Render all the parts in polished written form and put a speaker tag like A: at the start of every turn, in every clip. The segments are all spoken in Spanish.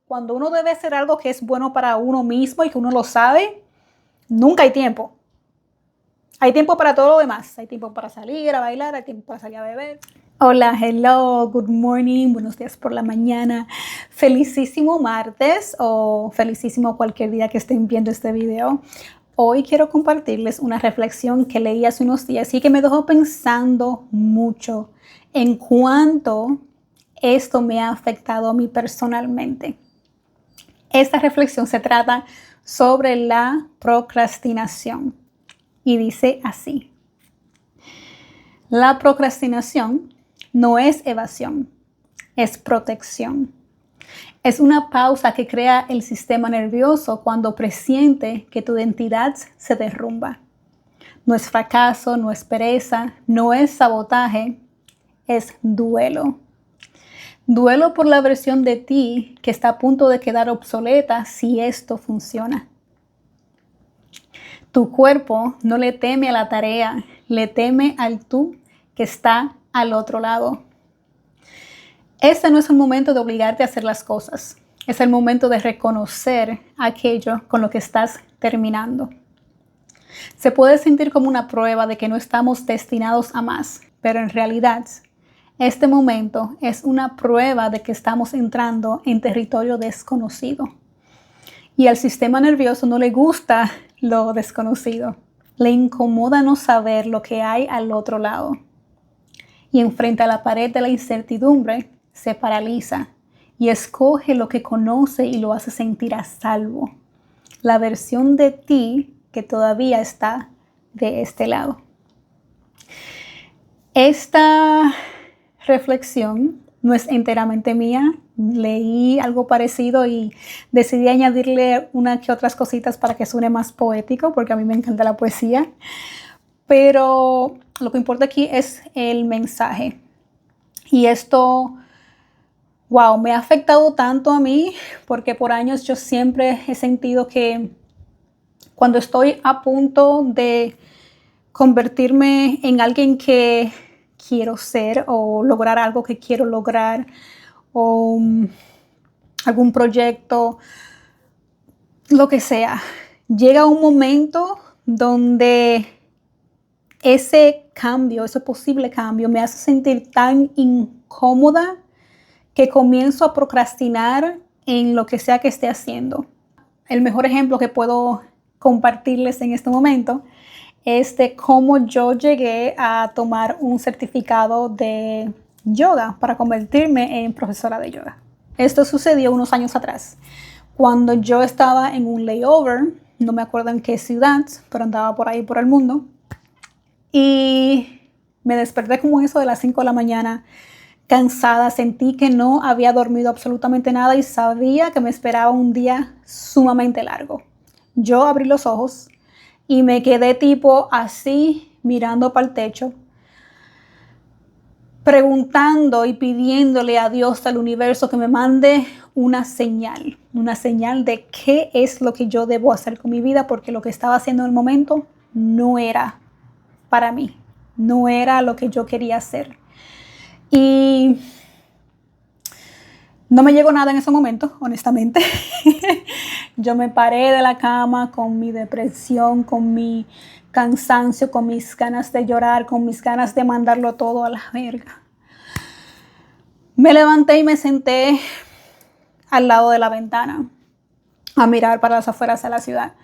A: cuando uno debe hacer algo que es bueno para uno mismo y que uno lo sabe, nunca hay tiempo. Hay tiempo para todo lo demás. Hay tiempo para salir a bailar, hay tiempo para salir a beber. Hola, hello, good morning, buenos días por la mañana. Felicísimo martes o felicísimo cualquier día que estén viendo este video. Hoy quiero compartirles una reflexión que leí hace unos días y que me dejó pensando mucho en cuánto esto me ha afectado a mí personalmente. Esta reflexión se trata sobre la procrastinación y dice así: la procrastinación no es evasión, es protección. Es una pausa que crea el sistema nervioso cuando presiente que tu identidad se derrumba. No es fracaso, no es pereza, no es sabotaje, es duelo. Duelo por la versión de ti que está a punto de quedar obsoleta si esto funciona. Tu cuerpo no le teme a la tarea, le teme al tú que está al otro lado. Este no es el momento de obligarte a hacer las cosas. Es el momento de reconocer aquello con lo que estás terminando. Se puede sentir como una prueba de que no estamos destinados a más, pero en realidad este momento es una prueba de que estamos entrando en territorio desconocido. Y al sistema nervioso no le gusta lo desconocido. Le incomoda no saber lo que hay al otro lado. Y enfrente a la pared de la incertidumbre, se paraliza y escoge lo que conoce y lo hace sentir a salvo. La versión de ti que todavía está de este lado. Esta reflexión no es enteramente mía. Leí algo parecido y decidí añadirle unas que otras cositas para que suene más poético, porque a mí me encanta la poesía. Pero lo que importa aquí es el mensaje. Y esto, wow, me ha afectado tanto a mí, porque por años yo siempre he sentido que cuando estoy a punto de convertirme en alguien que quiero ser o lograr algo que quiero lograr o algún proyecto, lo que sea, llega un momento donde ese cambio, ese posible cambio me hace sentir tan incómoda que comienzo a procrastinar en lo que sea que esté haciendo. El mejor ejemplo que puedo compartirles en este momento es de cómo yo llegué a tomar un certificado de yoga para convertirme en profesora de yoga. Esto sucedió unos años atrás, cuando yo estaba en un layover, no me acuerdo en qué ciudad, pero andaba por ahí por el mundo, y me desperté como eso de las 5 de la mañana, cansada, sentí que no había dormido absolutamente nada y sabía que me esperaba un día sumamente largo. Yo abrí los ojos y me quedé tipo así mirando para el techo, preguntando y pidiéndole a Dios, al universo, que me mande una señal de qué es lo que yo debo hacer con mi vida, porque lo que estaba haciendo en el momento no era para mí, no era lo que yo quería hacer. Y no me llegó nada en ese momento, honestamente. Yo me paré de la cama con mi depresión, con mi cansancio, con mis ganas de llorar, con mis ganas de mandarlo todo a la verga. Me levanté y me senté al lado de la ventana a mirar para las afueras de la ciudad.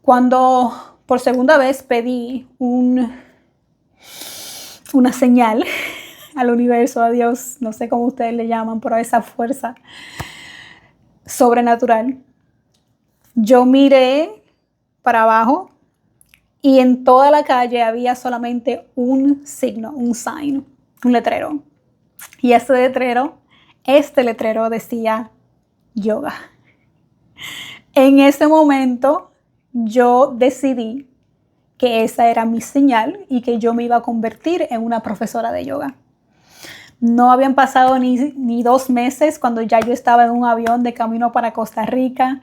A: Cuando por segunda vez pedí una señal al universo, a Dios, no sé cómo ustedes le llaman, pero a esa fuerza sobrenatural. Yo miré para abajo y en toda la calle había solamente un signo, un sign, un letrero. Y este letrero decía yoga. En ese momento yo decidí que esa era mi señal y que yo me iba a convertir en una profesora de yoga. No habían pasado ni 2 meses cuando ya yo estaba en un avión de camino para Costa Rica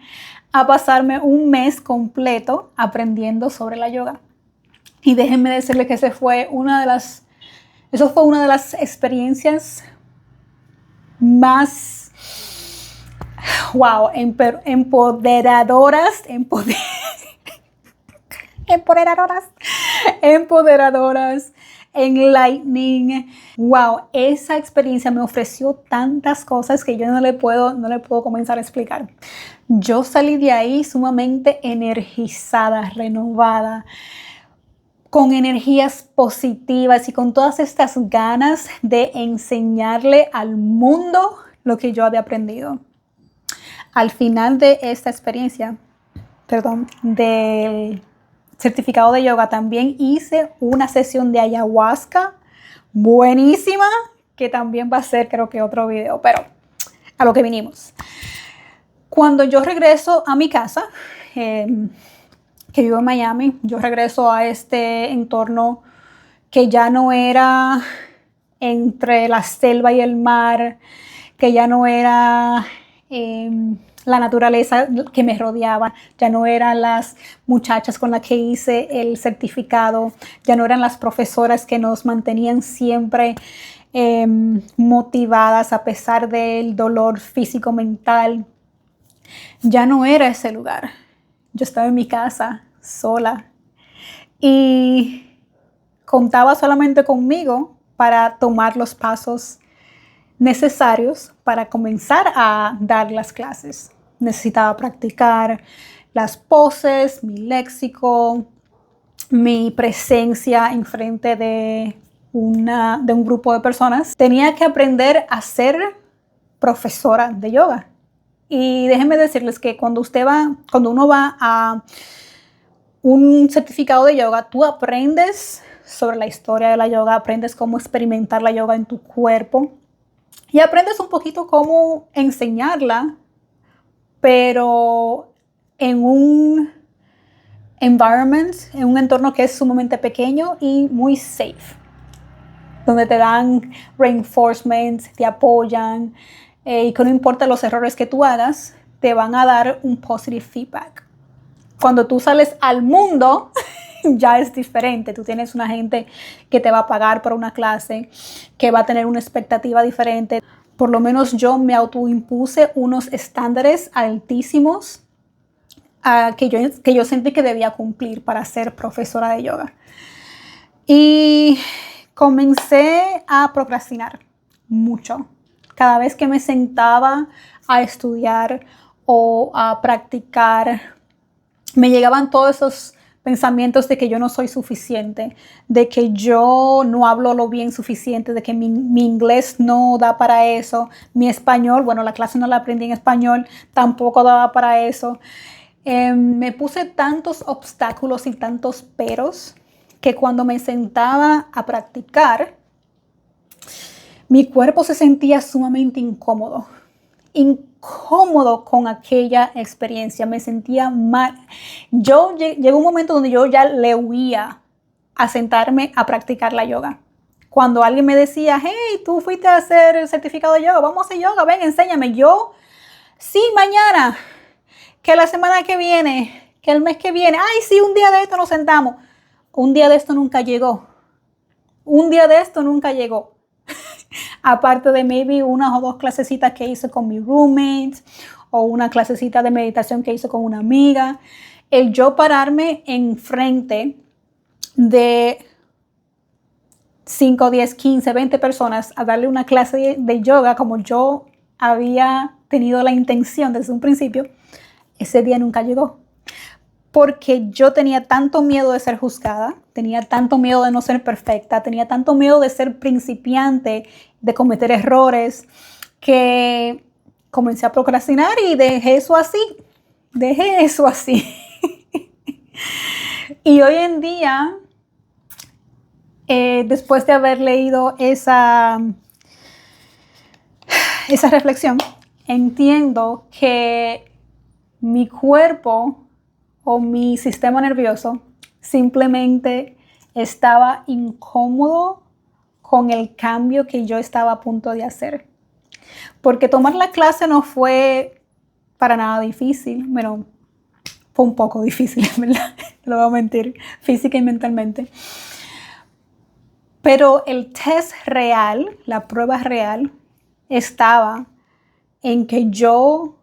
A: a pasarme un mes completo aprendiendo sobre la yoga. Y déjenme decirles que eso fue una de las experiencias más wow, empoderadoras, enlightening. Wow, esa experiencia me ofreció tantas cosas que yo no le puedo comenzar a explicar. Yo salí de ahí sumamente energizada, renovada, con energías positivas y con todas estas ganas de enseñarle al mundo lo que yo había aprendido. Al final de esta experiencia, del certificado de yoga, también hice una sesión de ayahuasca buenísima, que también va a ser, creo que, otro video, pero a lo que vinimos. Cuando yo regreso a mi casa, que vivo en Miami, yo regreso a este entorno que ya no era entre la selva y el mar, que ya no era la naturaleza que me rodeaba, ya no eran las muchachas con las que hice el certificado, ya no eran las profesoras que nos mantenían siempre motivadas a pesar del dolor físico, mental. Ya no era ese lugar. Yo estaba en mi casa sola y contaba solamente conmigo para tomar los pasos necesarios para comenzar a dar las clases. Necesitaba practicar las poses, mi léxico, mi presencia en frente de un grupo de personas. Tenía que aprender a ser profesora de yoga. Y déjenme decirles que cuando uno va a un certificado de yoga, tú aprendes sobre la historia de la yoga, aprendes cómo experimentar la yoga en tu cuerpo y aprendes un poquito cómo enseñarla, pero en un environment, en un entorno que es sumamente pequeño y muy safe, donde te dan reinforcement, te apoyan, y que no importa los errores que tú hagas, te van a dar un positive feedback. Cuando tú sales al mundo, ya es diferente. Tú tienes una gente que te va a pagar por una clase, que va a tener una expectativa diferente. Por lo menos yo me autoimpuse unos estándares altísimos que yo sentí que debía cumplir para ser profesora de yoga. Y comencé a procrastinar mucho. Cada vez que me sentaba a estudiar o a practicar, me llegaban todos esos pensamientos de que yo no soy suficiente, de que yo no hablo lo bien suficiente, de que mi inglés no da para eso, mi español, bueno, la clase no la aprendí en español, tampoco daba para eso. Me puse tantos obstáculos y tantos peros que cuando me sentaba a practicar, mi cuerpo se sentía sumamente incómodo con aquella experiencia, me sentía mal. Llegó un momento donde yo ya le huía a sentarme a practicar la yoga. Cuando alguien me decía, hey, tú fuiste a hacer el certificado de yoga, vamos a hacer yoga, ven, enséñame. Yo, sí, mañana, que la semana que viene, que el mes que viene, ay, sí, un día de esto nos sentamos. Un día de esto nunca llegó. Un día de esto nunca llegó. Aparte de maybe unas o dos clasecitas que hice con mi roommate o una clasecita de meditación que hice con una amiga, el yo pararme enfrente de 5, 10, 15, 20 personas a darle una clase de yoga como yo había tenido la intención desde un principio, ese día nunca llegó. Porque yo tenía tanto miedo de ser juzgada, tenía tanto miedo de no ser perfecta, tenía tanto miedo de ser principiante, de cometer errores, que comencé a procrastinar y dejé eso así. Y hoy en día, después de haber leído esa reflexión, entiendo que mi cuerpo o mi sistema nervioso simplemente estaba incómodo con el cambio que yo estaba a punto de hacer. Porque tomar la clase no fue para nada difícil. Bueno, fue un poco difícil, ¿verdad? No voy a mentir, física y mentalmente. Pero el test real, la prueba real, estaba en que yo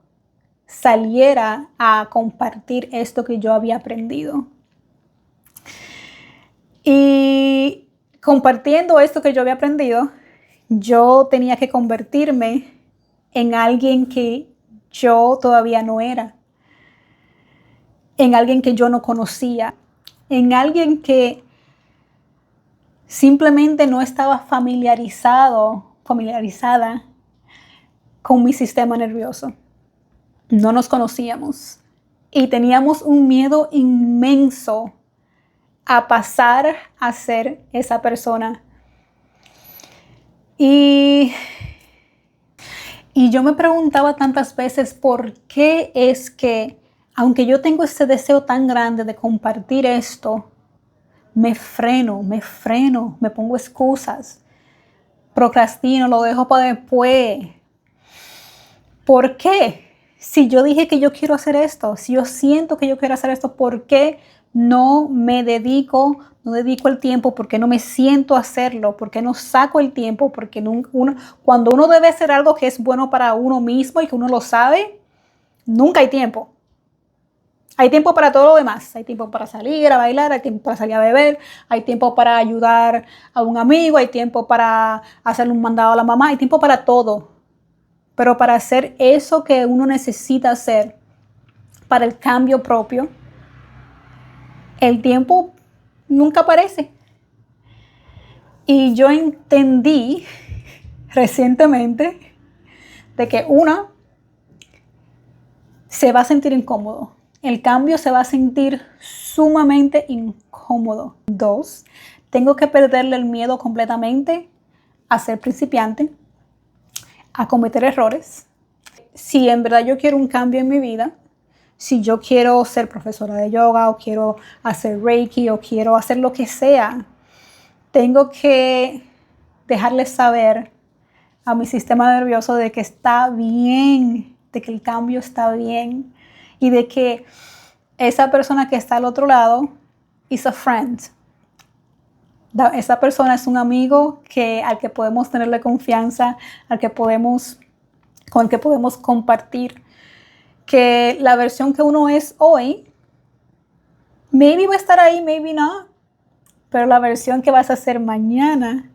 A: saliera a compartir esto que yo había aprendido. Y compartiendo esto que yo había aprendido, yo tenía que convertirme en alguien que yo todavía no era, en alguien que yo no conocía, en alguien que simplemente no estaba familiarizada con mi sistema nervioso. No nos conocíamos y teníamos un miedo inmenso a pasar a ser esa persona. Y yo me preguntaba tantas veces por qué es que, aunque yo tengo ese deseo tan grande de compartir esto, me freno, me pongo excusas, procrastino, lo dejo para después. ¿Por qué? Si yo dije que yo quiero hacer esto, si yo siento que yo quiero hacer esto, ¿por qué no me dedico, no dedico el tiempo? ¿Por qué no me siento a hacerlo? ¿Por qué no saco el tiempo? Porque cuando uno debe hacer algo que es bueno para uno mismo y que uno lo sabe, nunca hay tiempo. Hay tiempo para todo lo demás. Hay tiempo para salir a bailar, hay tiempo para salir a beber, hay tiempo para ayudar a un amigo, hay tiempo para hacerle un mandado a la mamá, hay tiempo para todo. Pero para hacer eso que uno necesita hacer, para el cambio propio, el tiempo nunca aparece. Y yo entendí recientemente de que se va a sentir incómodo. El cambio se va a sentir sumamente incómodo. 2, tengo que perderle el miedo completamente a ser principiante, a cometer errores. Si en verdad yo quiero un cambio en mi vida, si yo quiero ser profesora de yoga o quiero hacer Reiki o quiero hacer lo que sea, tengo que dejarles saber a mi sistema nervioso de que está bien, de que el cambio está bien y de que esa persona que está al otro lado is a friend. Esa persona es un amigo al que podemos tenerle confianza, con el que podemos compartir. Que la versión que uno es hoy, maybe va a estar ahí, maybe no, pero la versión que vas a hacer mañana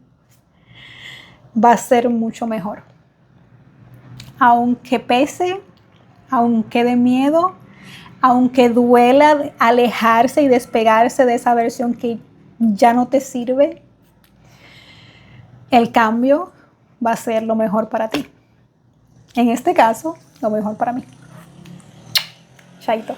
A: va a ser mucho mejor. Aunque pese, aunque dé miedo, aunque duela alejarse y despegarse de esa versión que ya no te sirve, el cambio va a ser lo mejor para ti. En este caso, lo mejor para mí. Chaito.